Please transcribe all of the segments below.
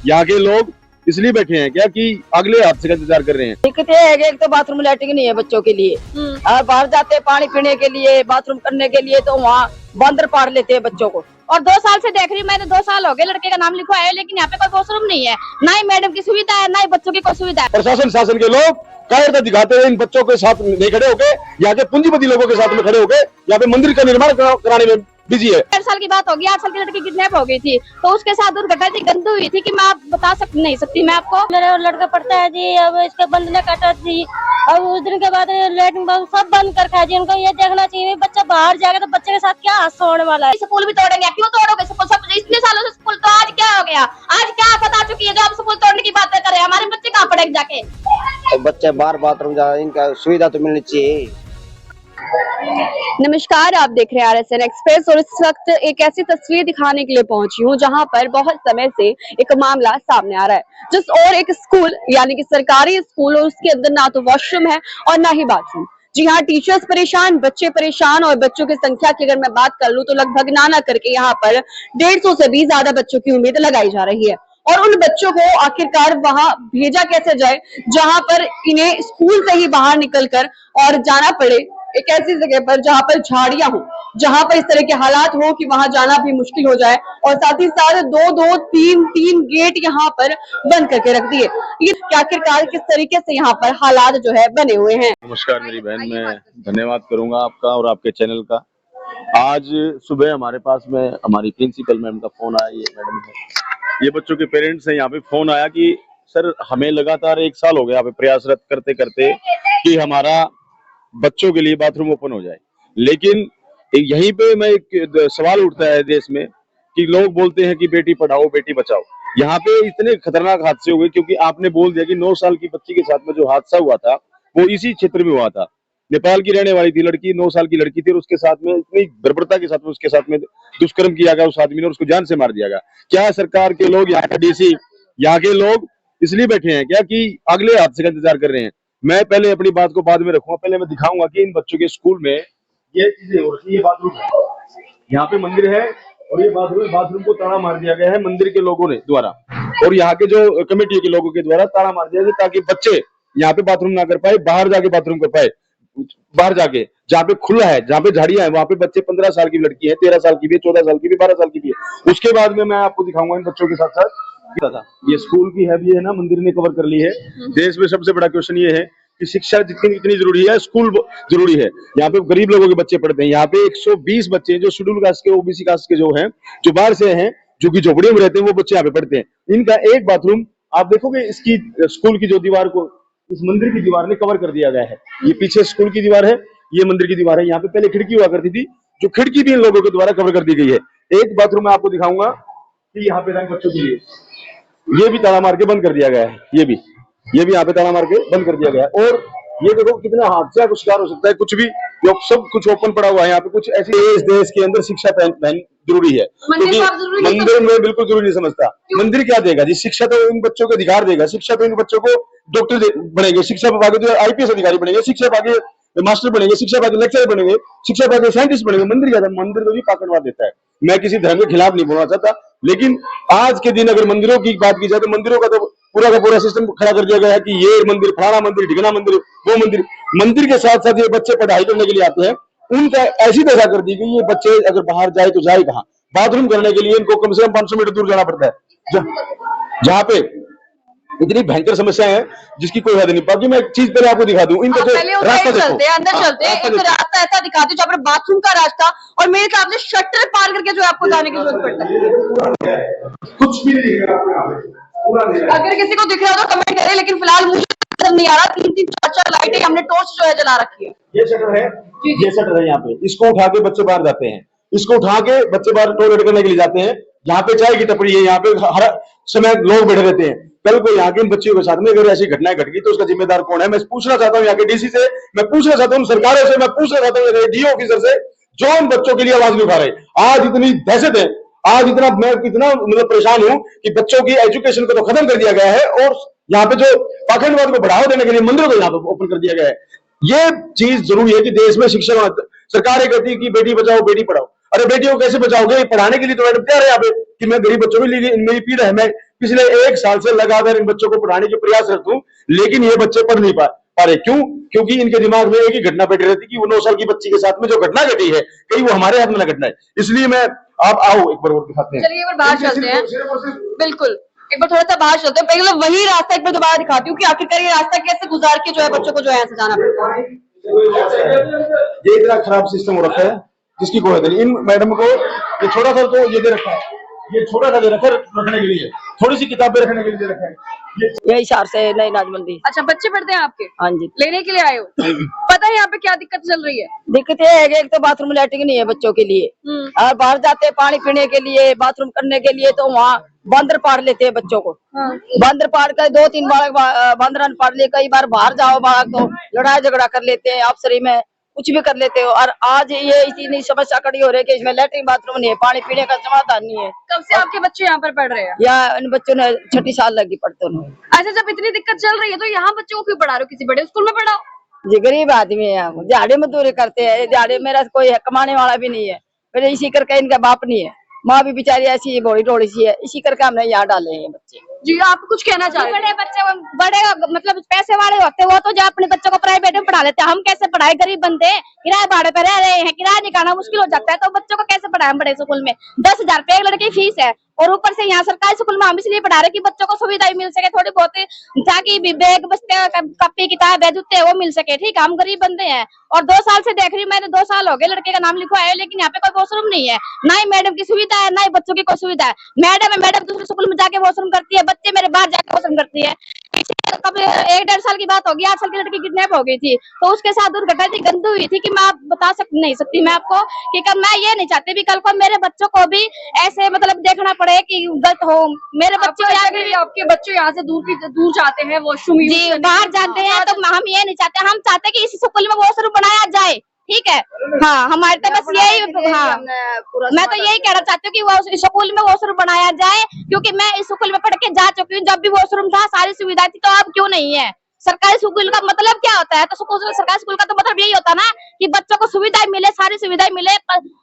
यहाँ के लोग इसलिए बैठे हैं क्या कि अगले हादसे का इंतजार कर रहे हैं। दिक्कतें है कि एक तो बाथरूम लैट्रिन नहीं है बच्चों के लिए, और बाहर जाते हैं पानी पीने के लिए, बाथरूम करने के लिए, तो वहाँ बंदर पाड़ लेते हैं बच्चों को। और 2 साल से देख रही हूँ मैं, तो 2 साल हो गए लड़के का नाम लिखवाया है, लेकिन यहाँ पे कोई वॉशरूम नहीं है, ना ही मैडम की सुविधा है, ना ही बच्चों की कोई सुविधा है। प्रशासन शासन के लोग कायरता दिखाते हुए इन बच्चों के साथ नहीं खड़े होके, यहाँ के पूंजीपति लोगों के साथ में खड़े होके यहाँ पे मंदिर का निर्माण कराने में बिजी है। 8 साल की बात होगी, 8 साल की लड़की किडनैप हो गई थी, तो उसके साथ दुर्घटना इतनी गंदी हुई थी कि मैं आप बता नहीं सकती मैं आपको। मेरा लड़का पढ़ता है जी, अब इसका बंद न काटा जी, अब उस दिन के बाद लैट्रिन सब बंद कर रखा है जी। उनको ये देखना चाहिए बच्चा बाहर जाएगा तो बच्चे के साथ क्या हादसा होने वाला है। स्कूल भी तोड़ेंगे, क्यों तोड़ोगे स्कूल? सब इतने सालों से स्कूल, तो आज क्या हो गया? आज क्या आफत आ चुकी है जो आप स्कूल तोड़ने की बातें कर रहे हैं? हमारे बच्चे कहाँ पढ़ेंगे जाके? तो बच्चे बाहर बाथरूम जा, इनका सुविधा तो मिलनी चाहिए। नमस्कार, आप देख रहे हैं RSN एक्सप्रेस और इस वक्त एक ऐसी तस्वीर दिखाने के लिए पहुंची हूं जहां पर बहुत समय से एक मामला सामने आ रहा है, जिस और एक स्कूल यानी कि सरकारी स्कूल और उसके अंदर ना तो वॉशरूम है और ना ही बाथरूम। जी हाँ, टीचर्स परेशान, बच्चे परेशान और बच्चों की संख्या की अगर मैं बात कर लूं तो लगभग ना करके यहाँ पर 150 से भी ज्यादा बच्चों की उम्मीद लगाई जा रही है। और उन बच्चों को आखिरकार वहां भेजा कैसे जाए जहां पर इन्हें स्कूल से ही बाहर निकलकर और जाना पड़े एक ऐसी जगह पर जहां पर झाड़ियां हो, जहां पर इस तरह के हालात हो कि वहां जाना भी मुश्किल हो जाए, और साथ ही साथ दो तीन गेट यहाँ पर बंद करके रख दिए। ये आखिरकार किस तरीके से यहाँ पर हालात जो है बने हुए हैं। नमस्कार मेरी बहन, मैं धन्यवाद करूंगा आपका और आपके चैनल का। आज सुबह हमारे पास में हमारी प्रिंसिपल मैम का फोन आया, ये मैडम है, ये बच्चों के पेरेंट्स हैं, यहाँ पे फोन आया कि सर हमें लगातार 1 साल हो गया यहाँ पे प्रयासरत करते करते कि हमारा बच्चों के लिए बाथरूम ओपन हो जाए, लेकिन यहीं पे मैं एक सवाल उठता है देश में कि लोग बोलते हैं कि बेटी पढ़ाओ बेटी बचाओ। यहाँ पे इतने खतरनाक हादसे हुए क्योंकि आपने बोल दिया कि 9 साल की बच्ची के साथ में जो हादसा हुआ था वो इसी क्षेत्र में हुआ था। नेपाल की रहने वाली थी लड़की, 9 साल की लड़की थी और उसके साथ में इतनी बर्बरता के साथ में उसके साथ में दुष्कर्म किया गया उस आदमी ने और उसको जान से मार दिया गया। क्या सरकार के लोग, यहाँ का DC, यहाँ के लोग इसलिए बैठे हैं क्या कि अगले हादसे का इंतजार कर रहे हैं? मैं पहले अपनी बात को बाद में रखूंगा, पहले मैं दिखाऊंगा कि इन बच्चों के स्कूल में ये चीजें हो रही है। ये बाथरूम है, यहाँ पे मंदिर है और ये बाथरूम को ताला मार दिया गया है मंदिर के लोगों ने द्वारा और यहाँ के जो कमेटी के लोगों के द्वारा ताला मार दिया गया ताकि बच्चे यहाँ पे बाथरूम ना कर पाए, बाहर जाके बाथरूम कर पाए। बाहर जाके जहाँ पे खुला है, जहाँ पे झाड़ियां है, वहाँ पे बच्चे 15 साल की लड़की है, 13 साल की भी है, 14 साल की भी, 12 साल की भी है। उसके बाद में मैं आपको दिखाऊंगा इन बच्चों के साथ साथ था ये स्कूल की है भी है ना, मंदिर ने कवर कर ली है। देश में सबसे बड़ा क्वेश्चन ये है कि शिक्षा जितनी इतनी जरूरी है, स्कूल जरूरी है। यहाँ पे गरीब लोगों के बच्चे पढ़ते हैं। यहाँ पे 120 बच्चे जो शेड्यूल कास्ट के, OBC कास्ट के जो हैं, जो बाहर से हैं, जो कि झोपड़ियों में रहते हैं, वो बच्चे यहाँ पे पढ़ते हैं। इनका एक बाथरूम आप देखोगे, इसकी स्कूल की जो दीवार को इस मंदिर की दीवार ने कवर कर दिया गया है। ये पीछे स्कूल की दीवार है, ये मंदिर की दीवार है। यहाँ पे पहले खिड़की हुआ करती थी, जो खिड़की भी इन लोगों के द्वारा कवर कर दी गई है। एक बाथरूम मैं आपको दिखाऊंगा कि यहाँ पे बच्चों के लिए ये भी ताला मार के बंद कर दिया गया है। ये भी यहाँ पे ताला मार के बंद कर दिया गया है। और ये देखो कितना हादसा का शिकार हो सकता है, कुछ भी सब कुछ ओपन पड़ा हुआ है। यहाँ पे कुछ ऐसे इस देश के अंदर शिक्षा जरूरी है, क्योंकि मंदिर में बिल्कुल जरूरी नहीं समझता। मंदिर क्या देगा जी? शिक्षा तो इन बच्चों को अधिकार देगा, शिक्षा तो इन बच्चों को डॉक्टर बनेंगे, शिक्षा पाके जो IPS अधिकारी बनेंगे, शिक्षा पाके मास्टर बनेंगे, शिक्षा पाके लेक्चरर बनेंगे, शिक्षा पाके साइंटिस्ट बनेंगे। मंदिर क्या था? मंदिर तो भी पाखंडवाद देता है। मैं किसी धर्म के खिलाफ नहीं बोलना चाहता, लेकिन आज के दिन अगर मंदिरों की बात की जाए तो मंदिरों का तो पूरा का पूरा सिस्टम खड़ा कर दिया गया है कि ये मंदिर, फलाना मंदिर, ढिकना मंदिर, वो मंदिर। मंदिर के साथ साथ ये बच्चे पढ़ाई करने के लिए आते हैं, उनका ऐसी दशा कर दी गई, ये बच्चे अगर बाहर जाए तो जाए कहाँ? बाथरूम करने के लिए इनको कम से कम 500 मीटर दूर जाना पड़ता है, जहाँ पे इतनी भयंकर समस्या है जिसकी कोई हद नहीं। बाकी मैं एक चीज पहले आपको दिखा दूं, इनका जो रास्ता देखो, अंदर चलते हैं, एक रास्ता ऐसा दिखा दो जहाँ पर बाथरूम का रास्ता, और मेरे हिसाब से शटर पार करके जो आपको जाने की जरूरत पड़ता है। कुछ भी नहीं दिख रहा आपको यहाँ पे, पूरा नहीं है। अगर किसी को दिख रहा हो तो कमेंट करें, लेकिन फिलहाल मुझे नजर नहीं आ रहा। 3-3 4-4 लाइटें हमने टॉर्च जो है जला रखी है। ये शटर है, ये शटर है यहाँ पे। इसको उठा के बच्चे बाहर जाते हैं, इसको उठा के बच्चे बाहर टॉयलेट करने के लिए जाते हैं। यहाँ पे चाय की टपरी है, यहाँ पे हर समय लोग बैठे रहते हैं। कल को यहाँ के इन बच्चियों के साथ में अगर ऐसी घटनाएं घट गई तो उसका जिम्मेदार कौन है? मैं पूछना चाहता हूँ यहाँ के DC से, मैं पूछना चाहता हूँ सरकारों से, मैं पूछना चाहता हूँ DO ऑफिसर से, जो इन बच्चों के लिए आवाज नहीं उठा रहे। आज इतनी दहशत है, आज इतना मैं इतना मतलब परेशान हूँ कि बच्चों की एजुकेशन को तो खत्म कर दिया गया है और यहाँ पे जो पाखंडवाद को बढ़ावा देने के लिए मंदिरों को यहाँ पे ओपन कर दिया गया है। ये चीज जरूरी है कि देश में शिक्षा, सरकारें कहती है कि बेटी बचाओ बेटी पढ़ाओ। अरे बेटियों को कैसे बचाओगे? पढ़ाने के लिए तो मैडम तैयार है यहाँ पे कि मैं गरीब बच्चों के लिए मेरी पीड़ा है, मैं पिछले 1 साल से लगातार इन बच्चों को पढ़ाने के प्रयास करता हूँ, लेकिन ये बच्चे पढ़ नहीं पा रहे। क्यों? क्योंकि इनके दिमाग में एक ही घटना बैठी रहती कि वो 9 साल की बच्ची के साथ में जो घटना घटी है कहीं वो हमारे हाथ में ना घटना है। इसलिए मैं आप आओ एक बार और दिखाते हैं। चलिए एक बार बाहर चलते हैं। बिल्कुल, एक बार थोड़ा सा बाहर चलते हैं। पहले वही रास्ता एक बार दोबारा दिखाती हूँ कि आखिरकार ये रास्ता कैसे गुजार के जो है बच्चों को जो है यहाँ से जाना पड़ता है। ये इतना खराब सिस्टम हो रखा है जिसकी कोई हद नहीं। इन मैडम को ये छोटा सा तो ये दे रखा है, ये छोटा सा दे रखा है रखने के लिए, थोड़ी सी किताबें रखने के लिए दे रखा है। यही शहर से नई नाजमंदी। अच्छा, बच्चे पढ़ते हैं आपके? हाँ जी। लेने के लिए आए हो? पता है यहाँ पे क्या दिक्कत चल रही है? दिक्कत ये है कि एक तो बाथरूम लैट्रिन नहीं है बच्चों के लिए, और बाहर जाते हैं पानी पीने के लिए, बाथरूम करने के लिए, तो वहाँ बंदर पाड़ लेते हैं बच्चों को। बंदर पाड़ कर 2-3 बार बंदर पाड़ लिए। कई बार बाहर जाओ बाहर तो लड़ाई झगड़ा कर लेते हैं, अफसरी में कुछ भी कर लेते हो। और आज ये इतनी समस्या खड़ी हो रही है कि इसमें लैट्रिन बाथरूम नहीं है, पानी पीने का समाधान नहीं है। कब से आपके बच्चे यहाँ पर पढ़ रहे हैं? या इन बच्चों ने 6 साल लगी पढ़ते उन्हें। अच्छा, जब इतनी दिक्कत चल रही है तो यहाँ बच्चों को क्यों पढ़ा रहे हो? किसी बड़े स्कूल में पढ़ाओ। जी, गरीब आदमी है, हम दिहाड़ी मजदूरी करते हैं। दिहाड़ी मेरा कोई कमाने वाला भी नहीं है, मेरे इसी करके इनका बाप नहीं है, माँ भी बेचारी ऐसी बड़ी ढोड़ी सी है, इसी करके हमने यहाँ डाले हैं बच्चे। जी, आप कुछ कहना चाह रहे हैं? बड़े बच्चे बड़े मतलब पैसे वाले होते हैं वो तो जो अपने बच्चों को प्राइवेट में पढ़ा लेते हैं। हम कैसे पढ़ाए? गरीब बंदे किराए भाड़े पे रह रहे हैं, किराया निकालना मुश्किल हो जाता है, तो बच्चों को कैसे पढ़ाए हम बड़े स्कूल में? 10,000 रुपए एक लड़के की फीस है, और ऊपर से यहाँ सरकारी स्कूल में हम इसलिए पढ़ा रहे कि बच्चों को सुविधा मिल सके थोड़ी बहुत, ताकि बैग बस्ते कॉपी किताब है जूते वो मिल सके। ठीक है, हम गरीब बंदे हैं। और 2 साल से देख रही हूँ, मैंने 2 साल हो गए लड़के का नाम लिखवाया है, लेकिन यहाँ पे कोई वॉशरूम नहीं है, ना ही मैडम की सुविधा है, ना ही बच्चों की कोई सुविधा है। मैडम है, मैडम दूसरे स्कूल में जाके वॉशरूम करती है, बच्चे मेरे बाहर जाके वॉशरूम करती है। कब 1-1.5 साल की बात होगी, 8 साल की लड़की किडनैप हो गई थी, तो उसके साथ दुर्घटना इतनी गंदी हुई थी कि मैं आप बता नहीं सकती मैं आपको कि मैं ये नहीं चाहती भी कल को मेरे बच्चों को भी ऐसे मतलब देखना पड़े कि गलत हो। मेरे बच्चे आपके बच्चे यहाँ से दूर जाते हैं वॉशरूम जी बाहर जाते हैं, तो हम ये नहीं चाहते। हम चाहते कि इस स्कूल में वॉशरूम बनाया जाए। ठीक है, हाँ, हमारे तो बस यही, हाँ, मैं तो यही कहना चाहती हूँ कि वो स्कूल में वॉशरूम बनाया जाए, क्योंकि मैं इस स्कूल में पढ़ के जा चुकी हूँ। जब भी वॉशरूम था सारी सुविधा थी, तो अब क्यों नहीं है? सरकारी स्कूल का मतलब क्या होता है? तो सरकारी स्कूल का तो मतलब यही होता ना कि बच्चों को सुविधाएं मिले, सारी सुविधाएं मिले,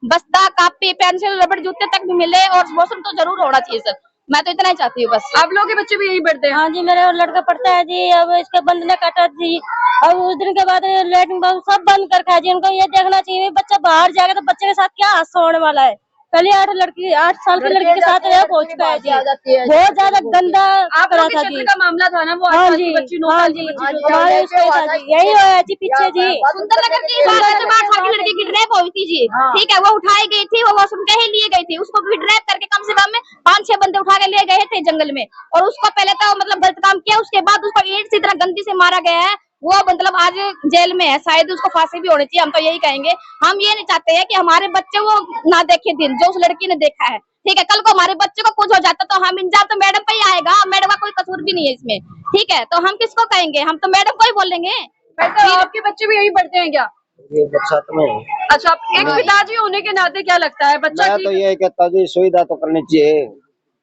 बस्ता कॉपी पेंसिल रबड़ जूते तक भी मिले, और वॉशरूम तो जरूर होना चाहिए सर। मैं तो इतना ही चाहती हूँ बस। आप लोगों के बच्चे भी यही पढ़ते हैं? हाँ जी, मेरा लड़का पढ़ता है जी। अब इसका बंद ने काटा जी, अब उस दिन के बाद लैट्रिन बाथरूम सब बंद कर रखा है जी। उनको ये देखना चाहिए बच्चा बाहर जाएगा तो बच्चे के साथ क्या हादसा होने वाला है। पहले 8 साल की लड़की के साथ रेप हो चुका है जी, बहुत ज्यादा गंदा करा था जी। का मामला था ना वो? हाँ जी, हाँ जी, यही हुआ है जी पीछे जी। सुंदरनगर की 8 साल की लड़की किडनैप हुई थी जी। ठीक है, वो उठाई गई थी, वो वॉशरूम के ही लिए गई थी, उसको किडनैप करके कम से कम 5-6 बंदे उठा के ले गए थे जंगल में, और उसको पहले तो मतलब गलत काम किया, उसके बाद उसको ईंट से इतना गंदी से मारा गया है। वो मतलब आज जेल में है, शायद उसको फांसी भी होनी चाहिए। हम तो यही कहेंगे, हम ये नहीं चाहते हैं कि हमारे बच्चे वो ना देखे दिन जो उस लड़की ने देखा है। ठीक है, कल को हमारे बच्चे को कुछ हो जाता तो हम इंजाम तो मैडम पे ही आएगा, मैडम का कोई कसूर भी नहीं है इसमें। ठीक है, तो हम किसको कहेंगे? हम तो मैडम को ही बोलेंगे। आपके बच्चे भी यही पढ़ते हैं क्या? ये बरसात में। अच्छा, एक पिताजी होने के नाते क्या लगता है बच्चा? मैं तो ये कहता हूँ सुविधा तो करनी चाहिए।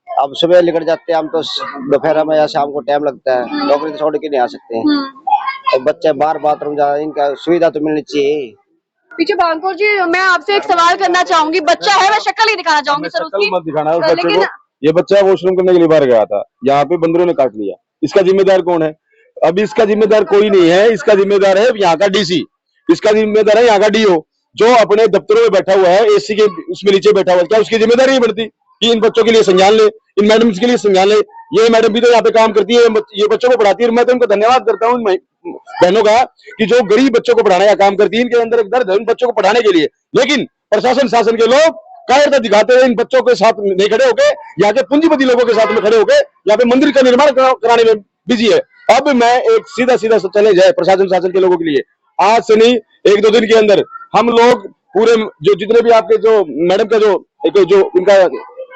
अब सुबह निकल जाते हैं हम तो दोपहर में या शाम को टाइम लगता है, नौकरी तो छोड़ के नहीं आ सकते। और बच्चे बाहर बाथरूम जा, इनका सुविधा तो मिलनी चाहिए। पीछे भांगपुर जी, मैं आपसे एक सवाल करना चाहूंगी। बच्चा है, मैं शक्ल ही दिखाना चाहूंगी सर उसकी। मत दिखाना उस बच्चे को। ये बच्चा वॉशरूम करने के लिए बाहर गया था, यहाँ पे बंदरों ने काट लिया। इसका जिम्मेदार कौन है? अब इसका जिम्मेदार कोई नहीं है, इसका जिम्मेदार है यहाँ का डीसी, इसका जिम्मेदार है यहाँ का डीओ, जो अपने दफ्तरों में बैठा हुआ है, एसी के उसमें नीचे बैठा हुआ है। क्या उसकी जिम्मेदारी नहीं बनती कि इन बच्चों के लिए संज्ञान ले, इन मैडम के लिए संज्ञान ले? ये मैडम भी तो यहाँ पे काम करती है, ये बच्चों को पढ़ाती है। मैं तो उनको धन्यवाद करता हूँ बहनों का कि जो गरीब बच्चों को पढ़ाने का काम करती है। इनके अंदर एक दर्द है उन बच्चों को पढ़ाने के लिए, लेकिन प्रशासन शासन के लोग कायरता दिखाते हुए इन बच्चों के साथ नहीं खड़े होके, यहाँ के पूंजीपति लोगों के साथ में खड़े होके यहाँ पे मंदिर का निर्माण कराने में बिजी है। अब मैं एक सीधा चैलेंज है प्रशासन शासन के लोगों के लिए, आज से नहीं 1-2 दिन के अंदर हम लोग पूरे जो जितने भी आपके जो मैडम का जो इनका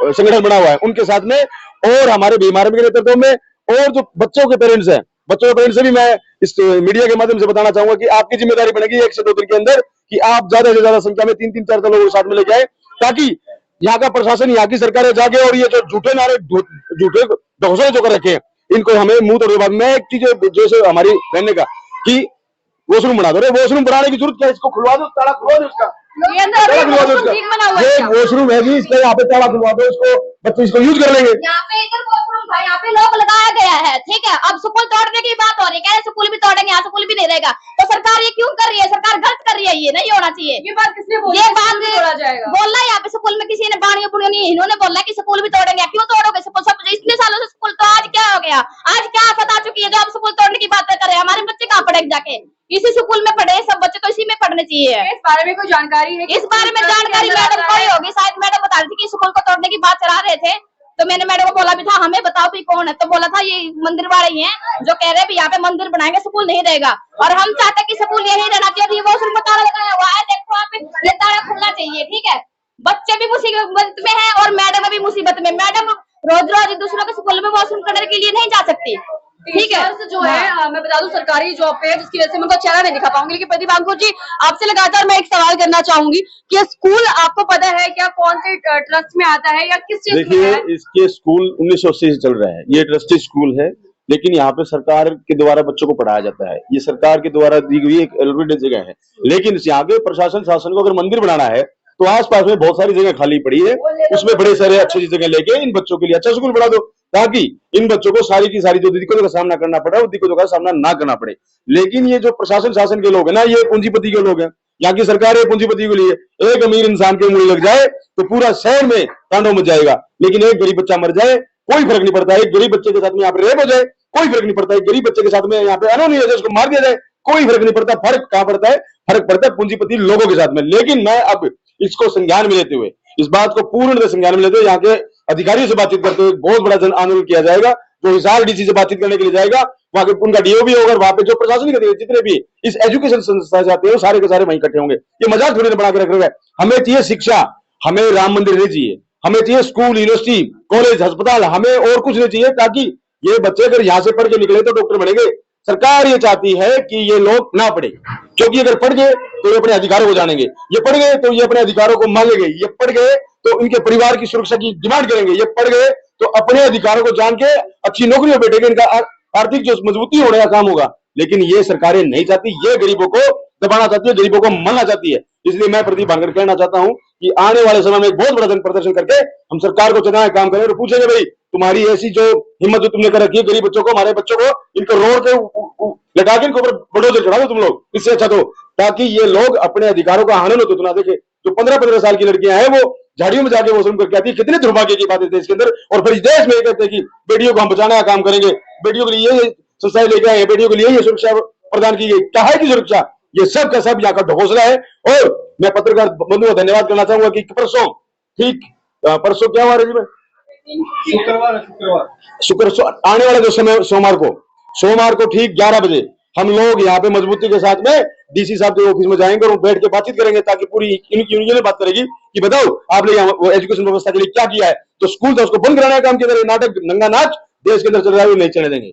संगठन बना हुआ है उनके साथ में, और हमारे बीमार के नेतृत्व में, और जो बच्चों के पेरेंट्स हैं, बच्चों के पेरेंट्स से भी मैं इस मीडिया के माध्यम से बताना चाहूंगा कि आपकी जिम्मेदारी बनेगी 1 से 2 दिन के अंदर कि आप ज्यादा से ज्यादा संख्या में 3-3, 4 लोगों के साथ में लेके आए, ताकि यहाँ का प्रशासन, यहाँ की सरकारें जागे, और ये जो झूठे नारे, झूठे घोषणे जो कर रखे हैं, इनको हमें मुंह तोड़ बाद में एक चीज जैसे हमारी बहन ने कहा कि वॉशरूम बना दो। वॉशरूम बनाने की जरूरत क्या है? इसको खुलवा दो, ताला खुलवा दो इसका, ये अंदर अभी वॉशरूम ठीक बना हुआ है ये क्या? वॉशरूम है जी, इसका यहाँ पे ताला खुलवा दो, इसको बच्चे इसको यूज कर लेंगे। यहाँ पे इधर वॉशरूम था, यहाँ पे लॉक लगाया गया है, ठीक है। अब स्कूल तोड़ने की बात हो रही है, कह रहे स्कूल भी तोड़ेंगे, यहाँ स्कूल भी नहीं रहेगा। तो सरकार ये क्यों कर रही है? सरकार गलत कर रही है, ये नहीं होना चाहिए। ये बात किसने बोली? ये स्कूल बात भी तोड़ा जाएगा? बोला है यहाँ पे स्कूल में किसी ने, बाणियों बुढ़ियों ने, इन्होंने बोला कि स्कूल भी तोड़ेंगे। क्यों तोड़ोगे स्कूल? सब इतने सालों से स्कूल, तो आज क्या हो गया? आज क्या आफत आ चुकी है जो आप स्कूल तोड़ने की बातें कर रहे हैं? हमारे बच्चे कहाँ पढ़ेंगे जाके? इसी स्कूल में पढ़े, सब बच्चे तो इसी में पढ़ने चाहिए। इस बारे में कोई जानकारी है? इस बारे में जानकारी मैडम को ही होगी, शायद मैडम बता रही थी कि स्कूल को तोड़ने की बात चला रहे थे। तो मैंने मैडम को बोला भी था, हमें बताओ भी कौन है। तो बोला था ये मंदिर वाले ही हैं जो कह रहे हैं भी यहाँ पे मंदिर बनाएंगे, स्कूल नहीं रहेगा। और हम चाहते हैं कि स्कूल यही रहना चाहिए। वॉशरूम में ताला लगाया हुआ है, देखो आप, ये ताला खुलना चाहिए, ठीक है। बच्चे भी मुसीबत में है और मैडम भी मुसीबत में। मैडम रोज रोज दूसरों के स्कूल में वॉशरूम करने के लिए नहीं जा सकती, ठीक है। जो है मैं बता दूं सरकारी जॉब पे है, जिसकी वजह से मैं उनका चेहरा नहीं दिखा पाऊंगी। लेकिन प्रदीप अंकुर जी, आपसे लगातार मैं एक सवाल करना चाहूंगी कि स्कूल आपको पता है क्या कौन से ट्रस्ट में आता है या किस चीज में देखिए, है? इसके स्कूल 1980 से चल रहा है, ये ट्रस्टी स्कूल है, लेकिन यहाँ पे सरकार के द्वारा बच्चों को पढ़ाया जाता है। ये सरकार के द्वारा दी गई एक एलोकेटेड जगह है। लेकिन यहाँ के प्रशासन शासन को अगर मंदिर बनाना है तो आसपास में बहुत सारी जगह खाली पड़ी है, उसमें बड़े सारे अच्छी जगह लेके इन बच्चों के लिए अच्छा स्कूल बना दो, ताकि इन बच्चों को सारी की सारी जो दिक्कतों का सामना करना पड़ा वो दिक्कतों का सामना ना करना पड़े। लेकिन ये जो प्रशासन शासन के लोग हैं ना, ये पूंजीपति के लोग हैं। यहाँ की सरकार है पूंजीपति के लिए। एक अमीर इंसान के मूल्य लग जाए तो पूरा शहर में तांडव मच जाएगा, लेकिन एक गरीब बच्चा मर जाए कोई फर्क नहीं पड़ता। एक गरीब बच्चे के साथ में यहाँ पे रेप हो जाए कोई फर्क नहीं पड़ता। एक गरीब बच्चे के साथ में यहाँ पे अनहोनी हो जाए, उसको मार दिया जाए, कोई फर्क नहीं पड़ता। फर्क कहाँ पड़ता है? फर्क पड़ता है पूंजीपति लोगों के साथ में। लेकिन मैं अब इसको संज्ञान में लेते हुए, इस बात को पूर्ण संज्ञान में लेते हुए यहाँ के अधिकारियों से बातचीत करते हुए बहुत बड़ा जन आंदोलन किया जाएगा। जो हिसार डीसी से बातचीत करने के लिए जाएगा, वहां के उनका डीओ भी होगा, वहां पे जो प्रशासनिक अधिकारी जितने भी इस एजुकेशन संस्था जाते हैं सारे के सारे वहीं इकट्ठे होंगे। ये मजाक थोड़ी ना बना के रख रहे हैं। हमें चाहिए शिक्षा, हमें राम मंदिर नहीं चाहिए, हमें चाहिए स्कूल, यूनिवर्सिटी, कॉलेज, अस्पताल, हमें और कुछ नहीं चाहिए। ताकि ये बच्चे अगर यहाँ से पढ़ के निकले तो डॉक्टर बनेंगे। सरकार ये चाहती है कि ये लोग ना पढ़े, क्योंकि अगर पढ़ गए तो ये अपने अधिकारों को जानेंगे, ये पढ़ गए तो ये अपने अधिकारों को मांगेंगे, ये पढ़ गए तो इनके परिवार की सुरक्षा की डिमांड करेंगे, ये पढ़ गए तो अपने अधिकारों को जान के अच्छी नौकरियों बैठेंगे, इनका आर्थिक जो मजबूती होने का काम होगा। लेकिन ये सरकारें नहीं चाहती, ये गरीबों को दबाना चाहती है, गरीबों को मरना चाहती है। इसलिए मैं प्रदीप भानकर कहना चाहता हूं कि आने वाले समय में एक बहुत बड़ा जन प्रदर्शन करके हम सरकार को चुनाव काम करें और पूछेंगे, भाई तुम्हारी ऐसी जो हिम्मत जो तुमने कर रखी है गरीब बच्चों को, हमारे बच्चों को, इनको रोड पे लगा के इनके ऊपर बुलडोजर चढ़ा दो तुम लोग, इससे अच्छा तो, ताकि ये लोग अपने अधिकारों का हनन होते तो ना देखे। जो 15-15 साल की लड़कियां हैं वो झाड़ियों में जाके वॉशरूम करके आती है। कितने दुर्भाग्य की बात है देश के अंदर। और फिर इस देश में ये कहते हैं कि बेटियों को हम बचाने का काम करेंगे, बेटियों के लिए संस्थाएं लेके आए, बेटियों के लिए ये सुरक्षा प्रदान की गई। क्या है की सुरक्षा? ये सब का सब यहाँ का ढकोसला है। और मैं पत्रकार बंधुओं को धन्यवाद करना चाहूंगा कि परसों, ठीक परसों क्या हुआ जी में, शुक्र आने वाले जो समय सोमवार को ठीक 11 बजे हम लोग यहाँ पे मजबूती के साथ में डीसी साहब के ऑफिस में जाएंगे और बैठ के बातचीत करेंगे, ताकि पूरी इनकी यूनियन बात करेगी कि बताओ आपने एजुकेशन व्यवस्था के लिए क्या किया है। तो स्कूल था उसको बंद कराने का काम किया, नाटक नंगा नाच देश के अंदर चल रहा है, वो नहीं चलने देंगे।